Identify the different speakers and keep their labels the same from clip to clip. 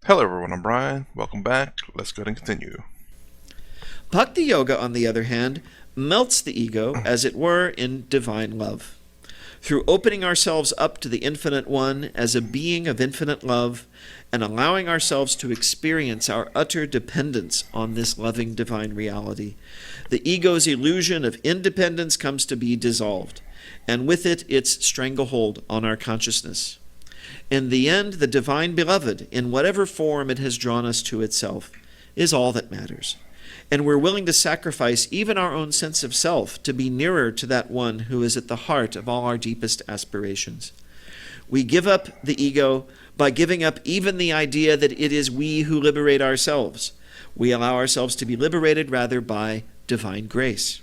Speaker 1: Hello everyone, I'm Brian. Welcome back. Let's go ahead and continue.
Speaker 2: Bhakti Yoga, on the other hand, melts the ego, as it were, in divine love. Through opening ourselves up to the Infinite One as a being of infinite love and allowing ourselves to experience our utter dependence on this loving divine reality, the ego's illusion of independence comes to be dissolved, and with it its stranglehold on our consciousness. In the end, the divine beloved, in whatever form it has drawn us to itself, is all that matters. And we're willing to sacrifice even our own sense of self to be nearer to that one who is at the heart of all our deepest aspirations. We give up the ego by giving up even the idea that it is we who liberate ourselves. We allow ourselves to be liberated rather by divine grace.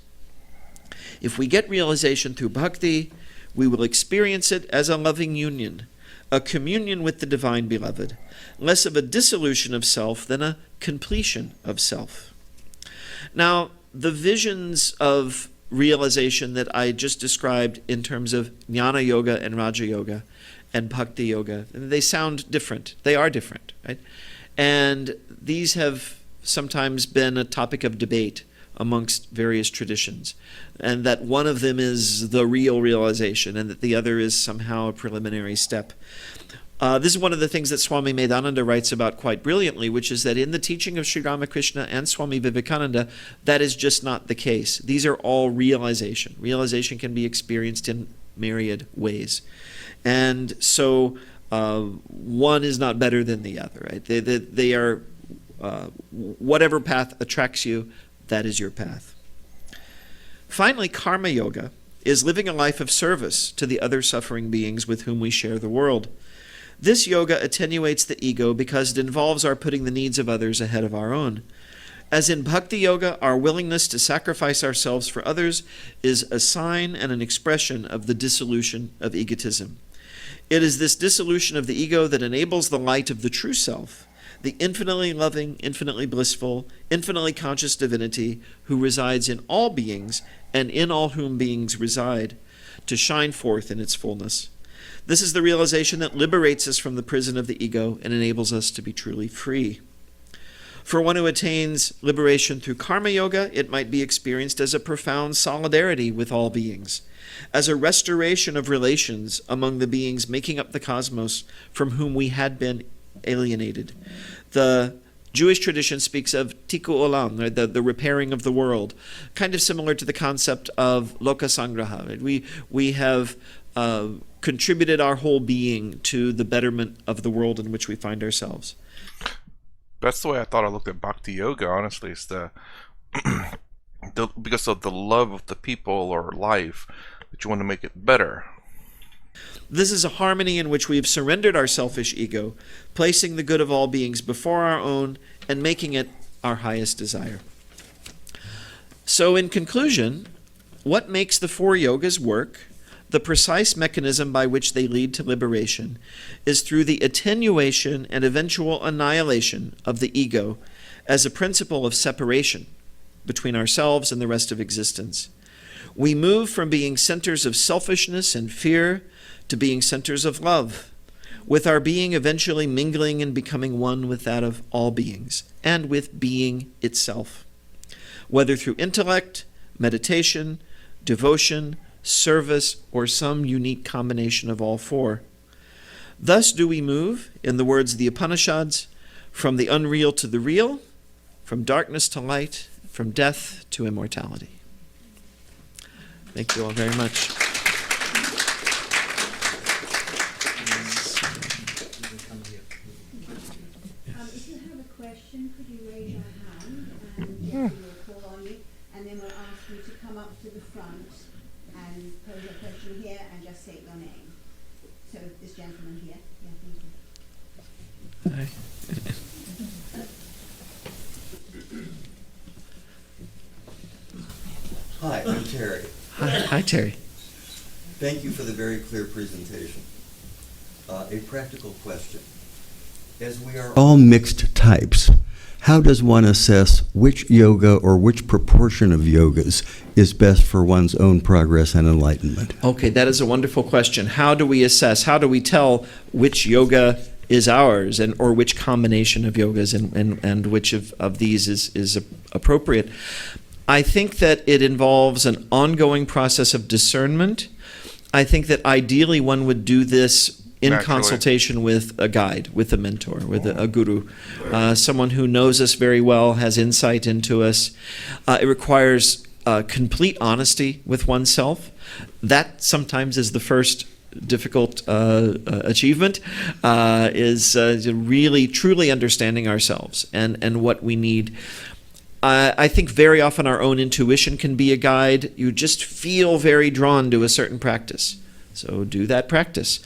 Speaker 2: If we get realization through bhakti, we will experience it as a loving union, a communion with the divine beloved, less of a dissolution of self than a completion of self. Now, the visions of realization that I just described in terms of Jnana Yoga and Raja Yoga and Bhakti Yoga, they sound different. They are different, right? And these have sometimes been a topic of debate amongst various traditions, and that one of them is the real realization and that the other is somehow a preliminary step. This is one of the things that Swami Medhananda writes about quite brilliantly, which is that in the teaching of Sri Ramakrishna and Swami Vivekananda, that is just not the case. These are all realization. Realization can be experienced in myriad ways. And so one is not better than the other, right? They are, whatever path attracts you, that is your path. Finally, Karma Yoga is living a life of service to the other suffering beings with whom we share the world. This yoga attenuates the ego because it involves our putting the needs of others ahead of our own. As in Bhakti Yoga, our willingness to sacrifice ourselves for others is a sign and an expression of the dissolution of egotism. It is this dissolution of the ego that enables the light of the true self, the infinitely loving, infinitely blissful, infinitely conscious divinity who resides in all beings and in all whom beings reside, to shine forth in its fullness. This is the realization that liberates us from the prison of the ego and enables us to be truly free. For one who attains liberation through Karma Yoga, it might be experienced as a profound solidarity with all beings, as a restoration of relations among the beings making up the cosmos from whom we had been alienated. The Jewish tradition speaks of tikkun olam, the repairing of the world, kind of similar to the concept of loka sangraha. We have contributed our whole being to the betterment of the world in which we find ourselves.
Speaker 1: That's the way I thought I looked at Bhakti Yoga, honestly. It's because of the love of the people or life that you want to make it better.
Speaker 2: This is a harmony in which we have surrendered our selfish ego, placing the good of all beings before our own and making it our highest desire. So in conclusion, what makes the four yogas work, the precise mechanism by which they lead to liberation, is through the attenuation and eventual annihilation of the ego as a principle of separation between ourselves and the rest of existence. We move from being centers of selfishness and fear to being centers of love, with our being eventually mingling and becoming one with that of all beings, and with being itself. Whether through intellect, meditation, devotion, service, or some unique combination of all four. Thus do we move, in the words of the Upanishads, from the unreal to the real, from darkness to light, from death to immortality. Thank you all very much.
Speaker 3: If you have a question, could you raise your hand and we'll call on you, and then we'll ask you to come up to the front and pose your question here and just state your name. So this gentleman here. Yeah, thank you.
Speaker 2: Hi.
Speaker 4: Hi, I'm Terry.
Speaker 2: Hi, Terry.
Speaker 4: Thank you for the very clear presentation. A practical question. As we are all mixed types, how does one assess which yoga or which proportion of yogas is best for one's own progress and enlightenment?
Speaker 2: Okay, that is a wonderful question. How do we assess? How do we tell which yoga is ours, and or which combination of yogas and which of these is appropriate. I think that it involves an ongoing process of discernment. I think that ideally one would do this in
Speaker 1: Naturally.
Speaker 2: consultation with a guide, with a mentor, with a guru, someone who knows us very well, has insight into us. It requires complete honesty with oneself. That sometimes is the first difficult achievement, is really truly understanding ourselves and what we need. I think very often our own intuition can be a guide. You just feel very drawn to a certain practice, so do that practice.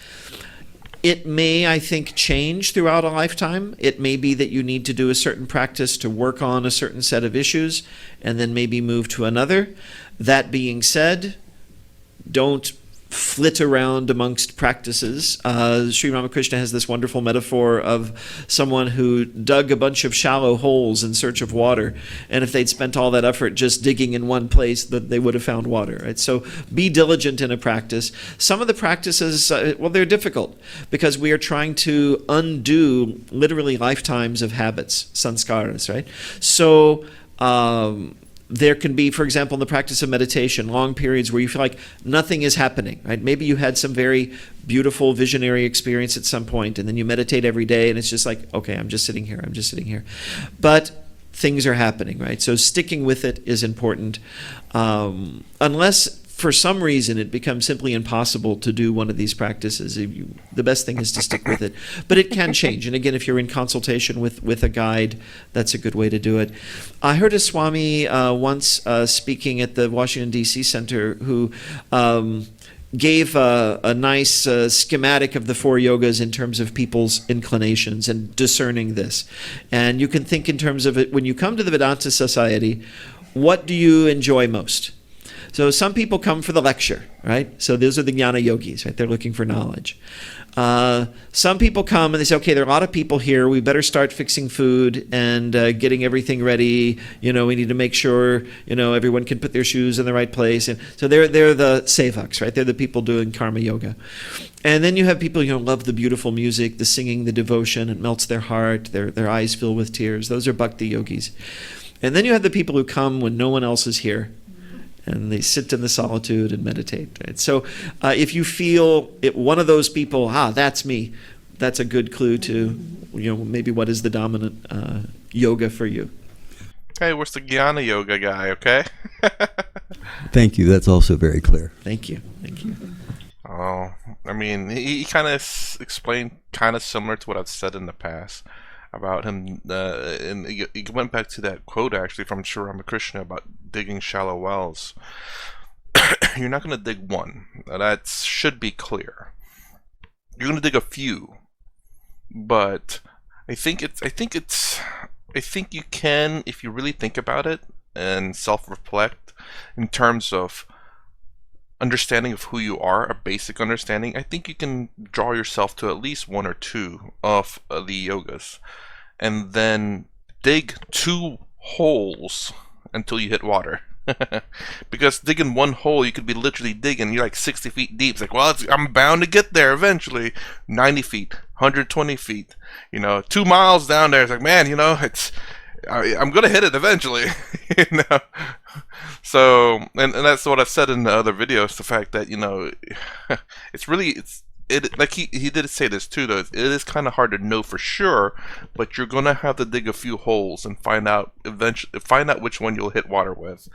Speaker 2: It may, I think, change throughout a lifetime. It may be that you need to do a certain practice to work on a certain set of issues and then maybe move to another. That being said, don't flit around amongst practices. Sri Ramakrishna has this wonderful metaphor of someone who dug a bunch of shallow holes in search of water, and if they'd spent all that effort just digging in one place, that they would have found water. Right? So be diligent in a practice. Some of the practices, they're difficult because we are trying to undo literally lifetimes of habits, sanskaras, right? So there can be, for example, in the practice of meditation, long periods where you feel like nothing is happening, right? Maybe you had some very beautiful visionary experience at some point, and then you meditate every day, and it's just like, okay, I'm just sitting here. But things are happening, right? So sticking with it is important. Unless for some reason it becomes simply impossible to do one of these practices, the best thing is to stick with it. But it can change. And again, if you're in consultation with a guide, that's a good way to do it. I heard a Swami once speaking at the Washington, D.C. Center who gave a nice schematic of the 4 yogas in terms of people's inclinations and discerning this. And you can think in terms of it, when you come to the Vedanta Society, what do you enjoy most? So some people come for the lecture, right? So those are the jnana yogis, right? They're looking for knowledge. Some people come and they say, okay, there are a lot of people here. We better start fixing food and getting everything ready. We need to make sure, everyone can put their shoes in the right place. And so they're the sevaks, right? They're the people doing karma yoga. And then you have people, love the beautiful music, the singing, the devotion. It melts their heart. Their eyes fill with tears. Those are bhakti yogis. And then you have the people who come when no one else is here, and they sit in the solitude and meditate. Right? So if you feel one of those people, that's me, that's a good clue to, maybe what is the dominant yoga for you.
Speaker 1: Hey, where's the Jnana Yoga guy, okay?
Speaker 4: Thank you. That's also very clear.
Speaker 2: Thank you.
Speaker 1: Oh, I mean, he kind of explained kind of similar to what I've said in the past about him, and he went back to that quote actually from Sri Ramakrishna about digging shallow wells. You're not going to dig one. That should be clear. You're going to dig a few, but I think you can, if you really think about it and self-reflect in terms of understanding of who you are, a basic understanding, I think you can draw yourself to at least 1 or 2 of the yogas, and then dig 2 holes until you hit water. Because digging 1 hole, you could be literally digging, you're like 60 feet deep. It's like, well, I'm bound to get there eventually. 90 feet, 120 feet, 2 miles down there. It's like, man, I'm gonna hit it eventually. So, and that's what I've said in the other videos, the fact that it like he did say this too, though. It is kind of hard to know for sure, but you're gonna have to dig a few holes and find out which one you'll hit water with.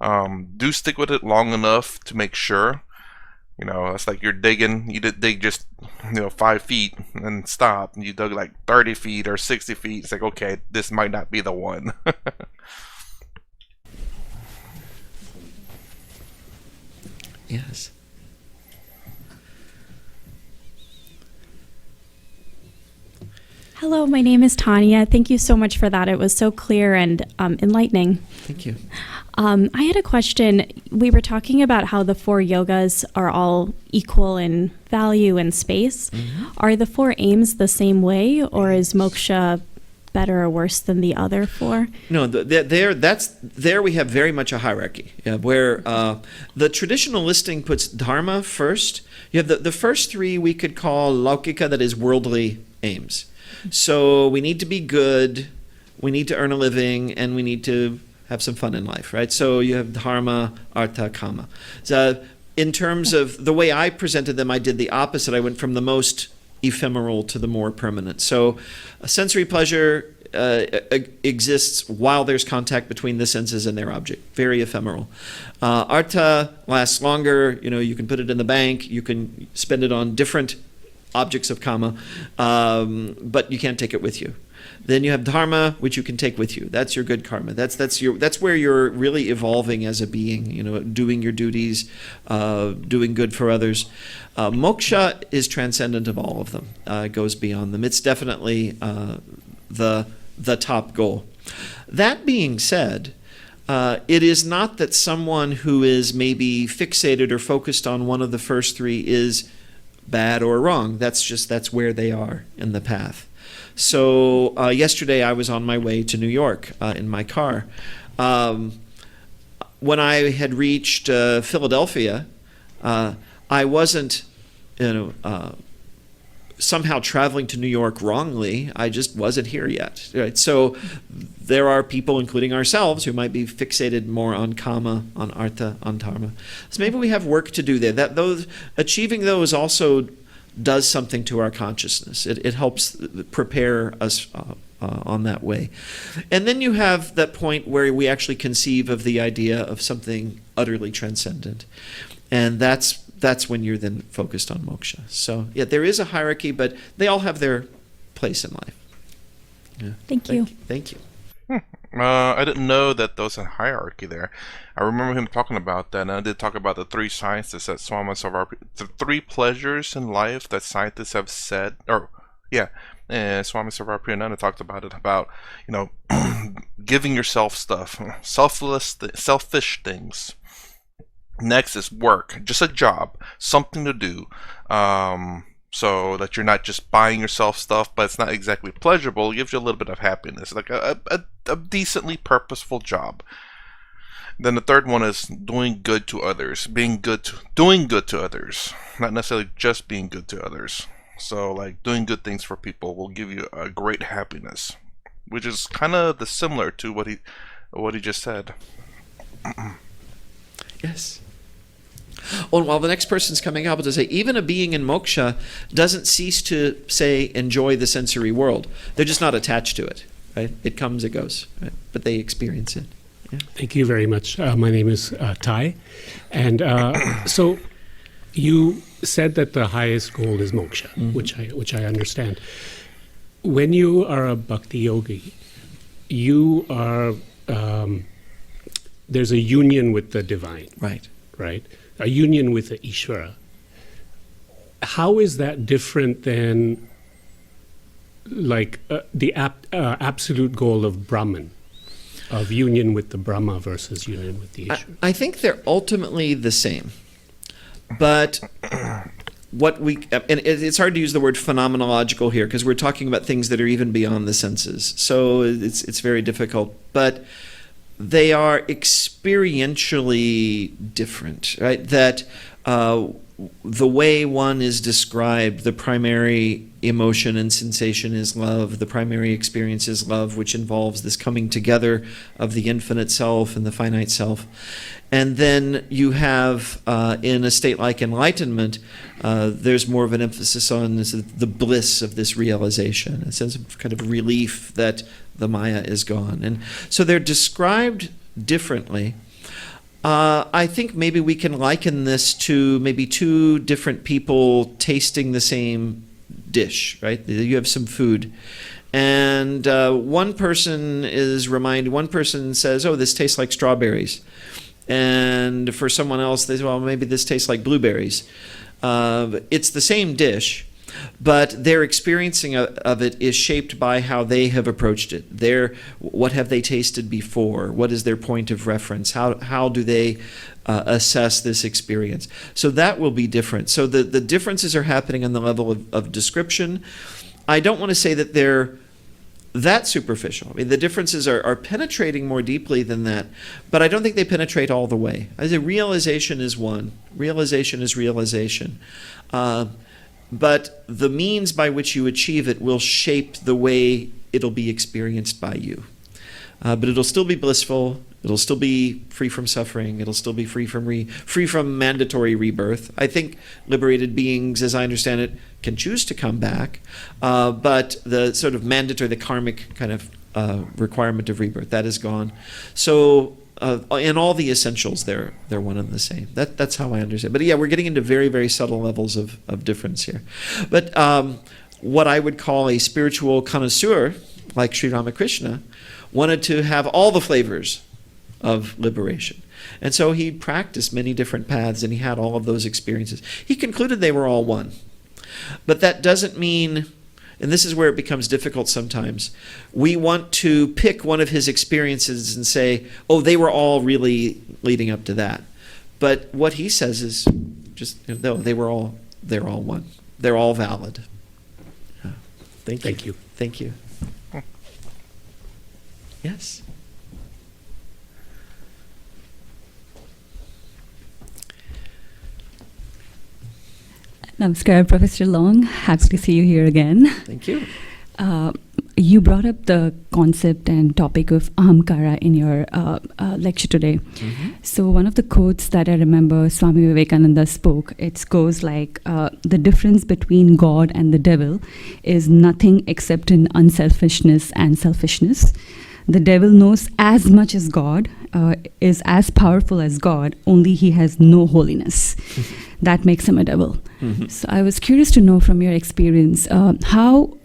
Speaker 1: Do stick with it long enough to make sure. It's like you're digging. You did dig just 5 feet and stop, and you dug like 30 feet or 60 feet. It's like, okay, this might not be the one.
Speaker 2: Yes.
Speaker 5: Hello, my name is Tanya. Thank you so much for that. It was so clear and enlightening.
Speaker 2: Thank you.
Speaker 5: I had a question. We were talking about how the 4 yogas are all equal in value and space. Mm-hmm. Are the 4 aims the same way, or is moksha better or worse than the other 4?
Speaker 2: No, there we have very much a hierarchy, where the traditional listing puts dharma first. You have the first 3 we could call laukika, that is worldly aims. So we need to be good, we need to earn a living, and we need to have some fun in life, right? So you have dharma, artha, kama. So in terms of the way I presented them, I did the opposite. I went from the most ephemeral to the more permanent. So a sensory pleasure exists while there's contact between the senses and their object. Very ephemeral. Artha lasts longer. You can put it in the bank. You can spend it on different objects of kama, but you can't take it with you. Then you have dharma, which you can take with you. That's your good karma. That's where you're really evolving as a being. Doing your duties, doing good for others. Moksha is transcendent of all of them. It goes beyond them. It's definitely the top goal. That being said, it is not that someone who is maybe fixated or focused on one of the first three is bad or wrong. That's where they are in the path. So yesterday I was on my way to New York in my car. When I had reached Philadelphia, I wasn't, somehow traveling to New York wrongly. I just wasn't here yet. Right? So there are people, including ourselves, who might be fixated more on kama, on artha, on dharma. So maybe we have work to do there. Achieving those also does something to our consciousness. It helps prepare us on that way. And then you have that point where we actually conceive of the idea of something utterly transcendent. And that's when you're then focused on moksha. So yeah, there is a hierarchy, but they all have their place in life. Yeah.
Speaker 5: Thank you.
Speaker 2: Thank you.
Speaker 1: I didn't know that there was a hierarchy there. I remember him talking about that, and I did talk about the three sciences that Swami the three pleasures in life that scientists have said, and Swami Sarvapriyananda talked about it, about, giving yourself stuff, selfish things. Next is work, just a job, something to do, so that you're not just buying yourself stuff, but it's not exactly pleasurable. It gives you a little bit of happiness, like a decently purposeful job. Then the third one is doing good to others, doing good to others, not necessarily just being good to others. So like doing good things for people will give you a great happiness, which is kind of similar to what he just said.
Speaker 2: Yes. Oh, and while the next person's coming up, to say even a being in moksha doesn't cease to say enjoy the sensory world. They're just not attached to it, right? It comes, it goes, right? But they experience it. Yeah.
Speaker 6: Thank you very much. My name is Tai, and so you said that the highest goal is moksha, which I understand. When you are a bhakti yogi, you are there's a union with the divine, right? A union with the Ishvara. How is that different than like the absolute goal of Brahman, of union with the Brahma versus union with the Ishvara?
Speaker 2: I think they're ultimately the same, but it's hard to use the word phenomenological here because we're talking about things that are even beyond the senses. So it's very difficult, but they are experientially different, right? That the way one is described, the primary emotion and sensation is love, the primary experience is love, which involves this coming together of the infinite self and the finite self. And then you have, in a state like enlightenment, there's more of an emphasis on the bliss of this realization, a sense of kind of relief that the Maya is gone. And so they're described differently. I think maybe we can liken this to maybe two different people tasting the same dish, right? You have some food. And one person says, oh, this tastes like strawberries. And for someone else, they say, well, maybe this tastes like blueberries. It's the same dish, but their experiencing of it is shaped by how they have approached it. What have they tasted before? What is their point of reference? How do they assess this experience? So that will be different. So the differences are happening on the level of description. I don't want to say that they're that superficial. I mean, the differences are penetrating more deeply than that, but I don't think they penetrate all the way. As a realization is one. Realization is realization. but the means by which you achieve it will shape the way it'll be experienced by you. But it'll still be blissful. It'll still be free from suffering. It'll still be free from mandatory rebirth. I think liberated beings, as I understand it, can choose to come back, but the sort of mandatory, the karmic kind of requirement of rebirth, that is gone. So in all the essentials, they're one and the same. That's how I understand. But yeah, we're getting into very, very subtle levels of difference here. But what I would call a spiritual connoisseur, like Sri Ramakrishna, wanted to have all the flavors of liberation. And so he practiced many different paths, and he had all of those experiences. He concluded they were all one. But that doesn't mean, and this is where it becomes difficult sometimes, we want to pick one of his experiences and say, oh, they were all really leading up to that. But what he says is just, no, they're all one. They're all valid. Thank you. Thank you. Yes.
Speaker 7: Namaskar, Professor Long. Happy to see you here again.
Speaker 2: Thank you.
Speaker 7: You brought up the concept and topic of ahamkara in your lecture today.
Speaker 2: Mm-hmm.
Speaker 7: So one of the quotes that I remember Swami Vivekananda spoke, it goes like, the difference between God and the devil is nothing except in unselfishness and selfishness. The devil knows as much as God, is as powerful as God, only he has no holiness. That makes him a devil.
Speaker 2: Mm-hmm.
Speaker 7: So I was curious to know from your experience, how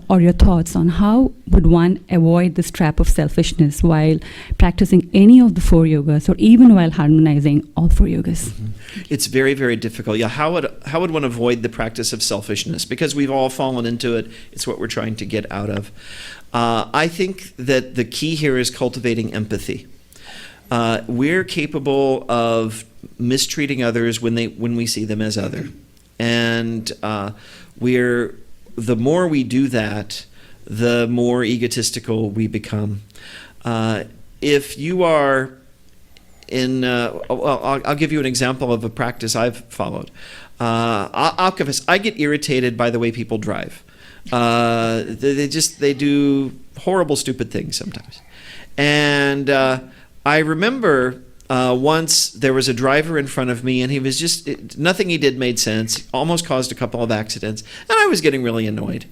Speaker 7: or your thoughts on how would one avoid this trap of selfishness while practicing any of the 4 yogas, or even while harmonizing all 4 yogas?
Speaker 2: Mm-hmm. It's very, very difficult. Yeah, how would one avoid the practice of selfishness? Because we've all fallen into it. It's what we're trying to get out of. I think that the key here is cultivating empathy. We're capable of mistreating others when we see them as other, and the more we do that, the more egotistical we become. If you are I'll give you an example of a practice I've followed. I'll confess, I get irritated by the way people drive. They do horrible, stupid things sometimes. And I remember once there was a driver in front of me, and he was just, nothing he did made sense, almost caused a couple of accidents, and I was getting really annoyed.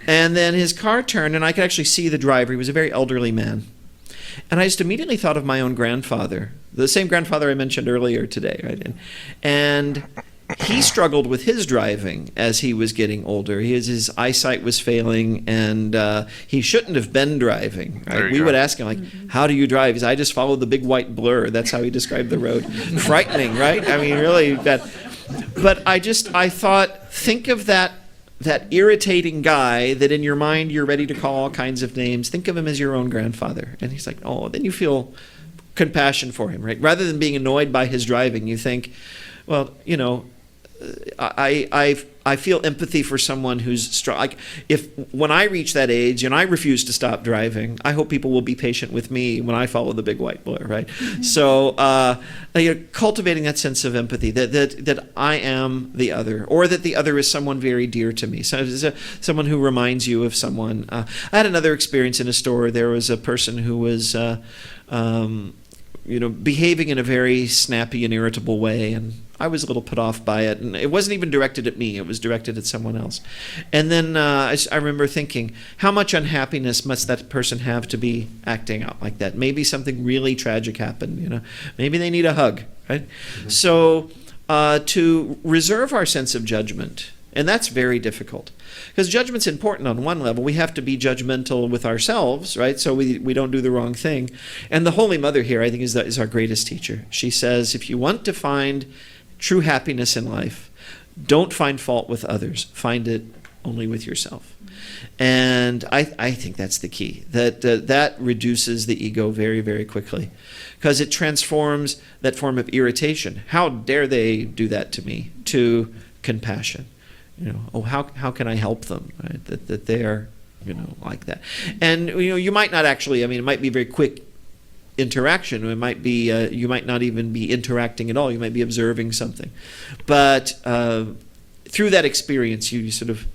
Speaker 2: And then his car turned, and I could actually see the driver. He was a very elderly man. And I just immediately thought of my own grandfather, the same grandfather I mentioned earlier today, right? And he struggled with his driving as he was getting older. His eyesight was failing, and he shouldn't have been driving. Right? We would ask him, like, how do you drive? He said, I just follow the big white blur. That's how he described the road. Frightening, right? I mean, really bad. But I thought, think of that irritating guy that in your mind you're ready to call all kinds of names. Think of him as your own grandfather. And he's like, oh, then you feel compassion for him, right? Rather than being annoyed by his driving, you think, well, you know, I feel empathy for someone who's strong. Like, when I reach that age and I refuse to stop driving, I hope people will be patient with me when I follow the big white blur, right? Mm-hmm. So cultivating that sense of empathy, that I am the other, or that the other is someone very dear to me. So someone who reminds you of someone. I had another experience in a store. There was a person who was behaving in a very snappy and irritable way, and I was a little put off by it, and it wasn't even directed at me, it was directed at someone else. And then I remember thinking, how much unhappiness must that person have to be acting out like that? Maybe something really tragic happened, maybe they need a hug, right? Mm-hmm. So to reserve our sense of judgment, and that's very difficult. Because judgment's important on one level. We have to be judgmental with ourselves, right? So we don't do the wrong thing. And the Holy Mother here, I think, is our greatest teacher. She says, if you want to find true happiness in life, don't find fault with others. Find it only with yourself. And I think that's the key. That reduces the ego very, very quickly. Because it transforms that form of irritation. How dare they do that to me? To compassion. How can I help them? Right? That they are, like that. And you might not actually. It might be very quick interaction. It might be you might not even be interacting at all. You might be observing something, but through that experience, you sort of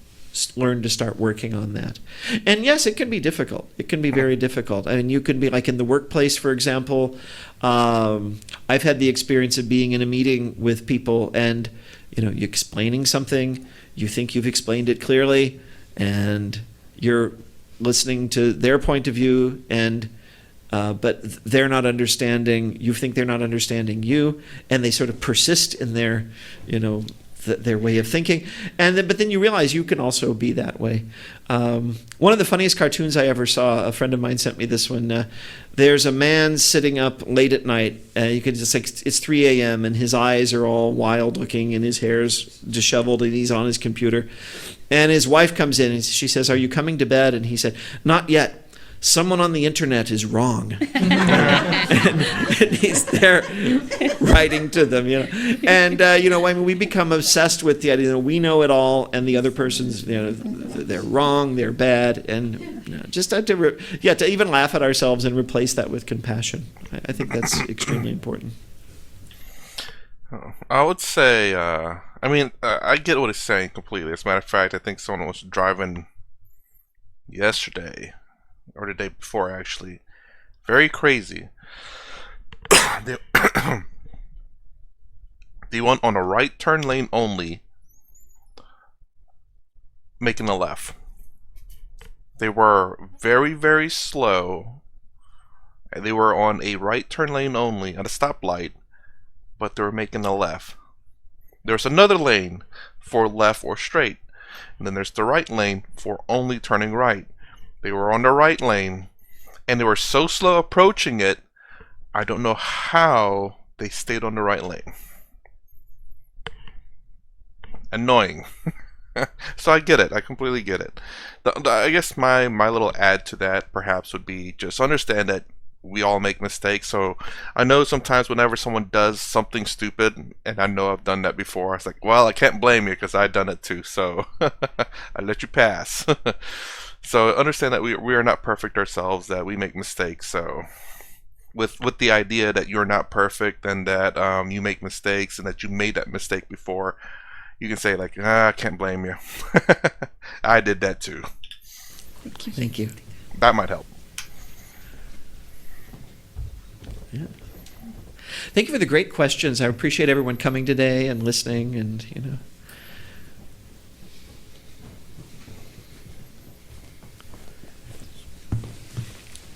Speaker 2: learn to start working on that. And yes, it can be difficult. It can be very difficult. I mean, you can be like in the workplace, for example. I've had the experience of being in a meeting with people, and you're explaining something. You think you've explained it clearly, and you're listening to their point of view, and but they're not understanding. You think they're not understanding you, and they sort of persist in their, their way of thinking, but then you realize you can also be that way. One of the funniest cartoons I ever saw, a friend of mine sent me this one. There's a man sitting up late at night. You could just it's 3 a.m. and his eyes are all wild looking and his hair's disheveled and he's on his computer. And his wife comes in and she says, "Are you coming to bed?" And he said, "Not yet. Someone on the internet is wrong." and he's there writing to them, And, I mean, we become obsessed with the idea that we know it all and the other person's, they're wrong, they're bad. And just to even laugh at ourselves and replace that with compassion. I think that's extremely important.
Speaker 1: I would say, I get what he's saying completely. As a matter of fact, I think someone was driving yesterday, or the day before, actually. Very crazy. They went on a right turn lane only, making a left. They were very, very slow. And they were on a right turn lane only at a stoplight, but they were making a left. There's another lane for left or straight. And then there's the right lane for only turning right. They were on the right lane, and they were so slow approaching it, I don't know how they stayed on the right lane. Annoying. So I get it. I completely get it. I guess my little add to that perhaps would be just understand that we all make mistakes. So I know sometimes whenever someone does something stupid, and I know I've done that before, it's like, well, I can't blame you because I've done it too, so I let you pass. So understand that we are not perfect ourselves, that we make mistakes. So with the idea that you're not perfect and that you make mistakes and that you made that mistake before, you can say like, I can't blame you. I did that too.
Speaker 2: Thank you.
Speaker 1: That might help.
Speaker 2: Yeah. Thank you for the great questions. I appreciate everyone coming today and listening, and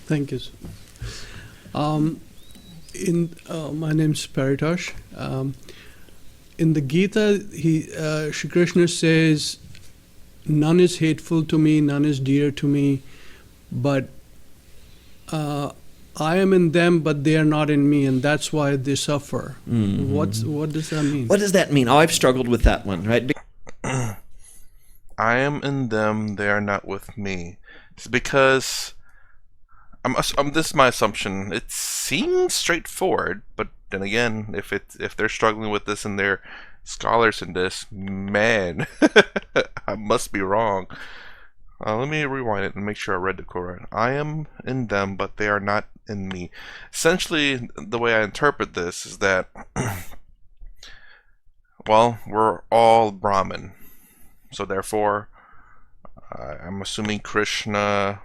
Speaker 8: Thank you. My name's Paritosh. In the Gita, Shri Krishna says, "None is hateful to me, none is dear to me, but I am in them, but they are not in me, and that's why they suffer."
Speaker 2: Mm-hmm.
Speaker 8: What does that mean?
Speaker 2: What does that mean? Oh, I've struggled with that one, right?
Speaker 1: I am in them, they are not with me. It's because this is my assumption. It seems straightforward, but then again, if they're struggling with this and they're scholars in this, man, I must be wrong. Let me rewind it and make sure I read the quote right. I am in them, but they are not in me. Essentially, the way I interpret this is that, well, we're all Brahmin. So therefore, I'm assuming Krishna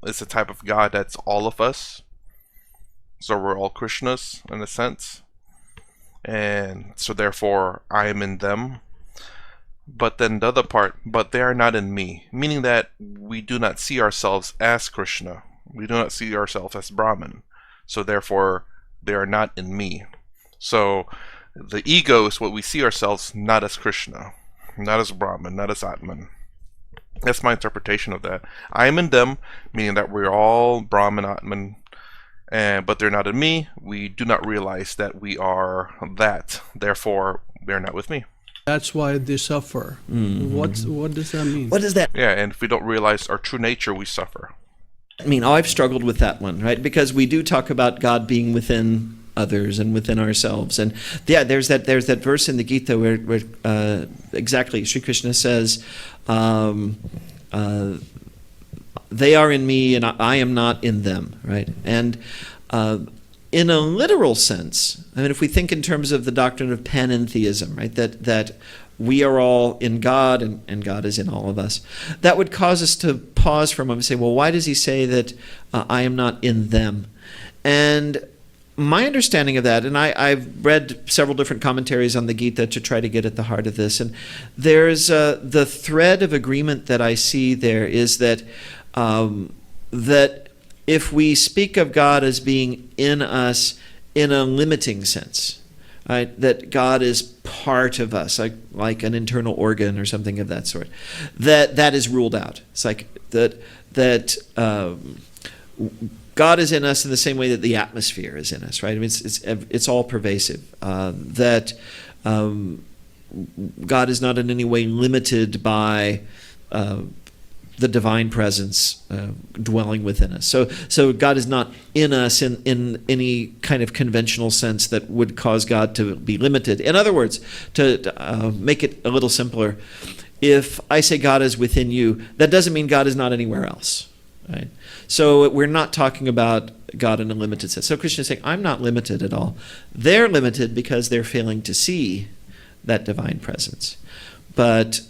Speaker 1: is a type of God that's all of us. So we're all Krishnas in a sense. And so therefore, I am in them. But then the other part, but they are not in me. Meaning that we do not see ourselves as Krishna. We do not see ourselves as Brahman. So therefore, they are not in me. So the ego is what we see ourselves not as Krishna, not as Brahman, not as Atman. That's my interpretation of that. I am in them, meaning that we're all Brahman, Atman, but they're not in me. We do not realize that we are that. Therefore, they're not with me.
Speaker 8: That's why they suffer.
Speaker 2: Mm-hmm.
Speaker 8: What does that mean?
Speaker 2: What does that
Speaker 1: Yeah, and if we don't realize our true nature, we suffer.
Speaker 2: I mean? Oh, I've struggled with that one, right? Because we do talk about God being within others and within ourselves, and yeah, there's that verse in the Gita where exactly Sri Krishna says, "They are in me, and I am not in them." Right, and in a literal sense, I mean, if we think in terms of the doctrine of panentheism, right, that we are all in God, and God is in all of us. That would cause us to pause for a moment and say, well, why does he say that I am not in them? And my understanding of that, and I've read several different commentaries on the Gita to try to get at the heart of this, and there's the thread of agreement that I see there is that that if we speak of God as being in us in a limiting sense, right, that God is part of us, like an internal organ or something of that sort, that is ruled out. It's like that God is in us in the same way that the atmosphere is in us, right? I mean, it's all pervasive. That God is not in any way limited by the divine presence dwelling within us. So God is not in us in any kind of conventional sense that would cause God to be limited. In other words, to make it a little simpler, if I say God is within you, that doesn't mean God is not anywhere else. Right? So we're not talking about God in a limited sense. So Krishna is saying, I'm not limited at all. They're limited because they're failing to see that divine presence. But,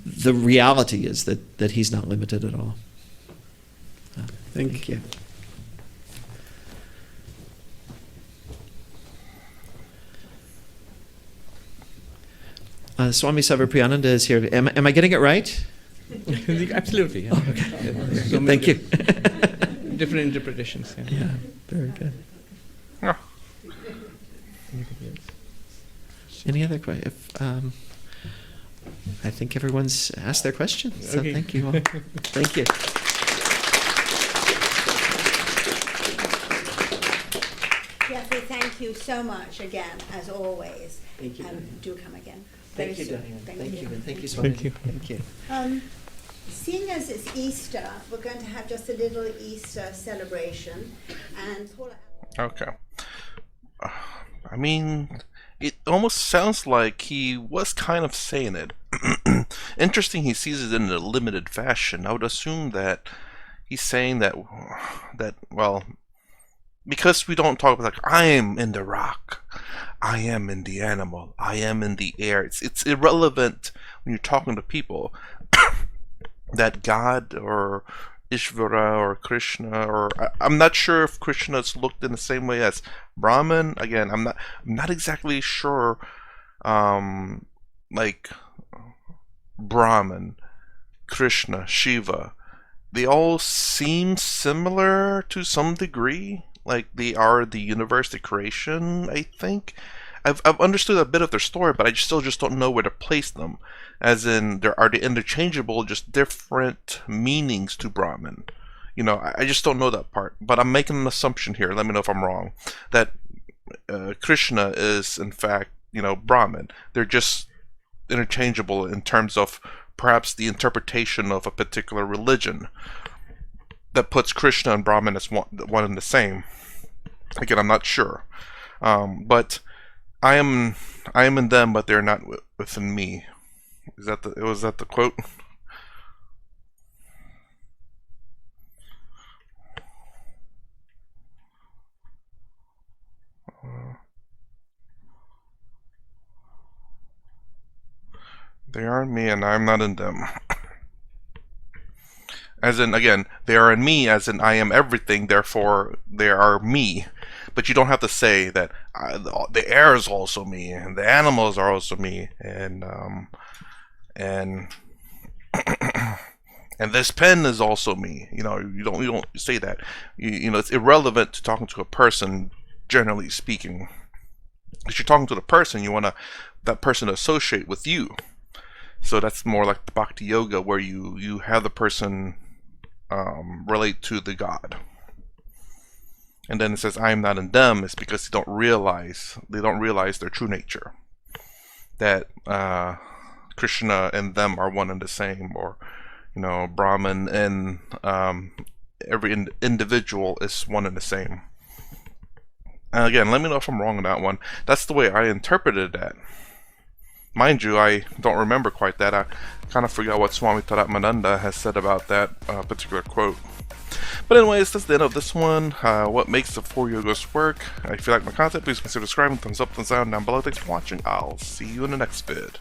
Speaker 2: the reality is that he's not limited at all. Thank you. Swami Sarvapriyananda is here. Am I getting it right?
Speaker 9: Absolutely. Yeah.
Speaker 2: Oh, okay. Thank you.
Speaker 9: Different interpretations. Yeah.
Speaker 2: Yeah, very good.
Speaker 1: Oh.
Speaker 2: Any other questions? I think everyone's asked their questions. So
Speaker 9: Okay.
Speaker 2: thank you all. Thank you.
Speaker 3: Jeffrey, thank you so much again, as always.
Speaker 2: Thank you.
Speaker 3: Do come again.
Speaker 2: Thank you,
Speaker 3: Very soon.
Speaker 2: Diane.
Speaker 3: Thank
Speaker 2: Thank
Speaker 3: you.
Speaker 2: you. And thank you, Swami.
Speaker 9: Thank you.
Speaker 2: Thank you.
Speaker 3: Seeing as it's Easter, we're going to have just a little Easter celebration. And
Speaker 1: Okay. I mean, it almost sounds like he was kind of saying it. Interesting, he sees it in a limited fashion. I would assume that he's saying that well, because we don't talk about like I am in the rock, I am in the animal, I am in the air. It's irrelevant when you're talking to people that God or Ishvara or Krishna, or I'm not sure if Krishna is looked in the same way as Brahman. Again, I'm not exactly sure. Like Brahman, Krishna, Shiva, they all seem similar to some degree. Like they are the universe, the creation. I think I've understood a bit of their story, but I still just don't know where to place them. As in, are they interchangeable, just different meanings to Brahman? You know, I just don't know that part. But I'm making an assumption here. Let me know if I'm wrong. That Krishna is, in fact, Brahman. They're just interchangeable in terms of perhaps the interpretation of a particular religion that puts Krishna and Brahman as one and the same. Again, I'm not sure. But I am in them, but they're not within me. Was that the quote? They are in me, and I'm not in them. As in, again, they are in me, as in I am everything, therefore they are me. But you don't have to say that the air is also me, and the animals are also me, and and this pen is also me. You don't say that. It's irrelevant to talking to a person, generally speaking. If you're talking to the person, you want that person to associate with you. So that's more like the Bhakti Yoga, where you have the person relate to the God. And then it says, I am not in them, is because they don't realize their true nature. That Krishna and them are one and the same, or Brahman and every individual is one and the same. And again, let me know if I'm wrong on that one. That's the way I interpreted that. Mind you, I don't remember quite that. I kind of forgot what Swami Taratmananda has said about that particular quote. But anyways, that's the end of this one. What makes the 4 yogas work? If you like my content, please consider subscribing, thumbs up, thumbs down below. Thanks for watching. I'll see you in the next vid.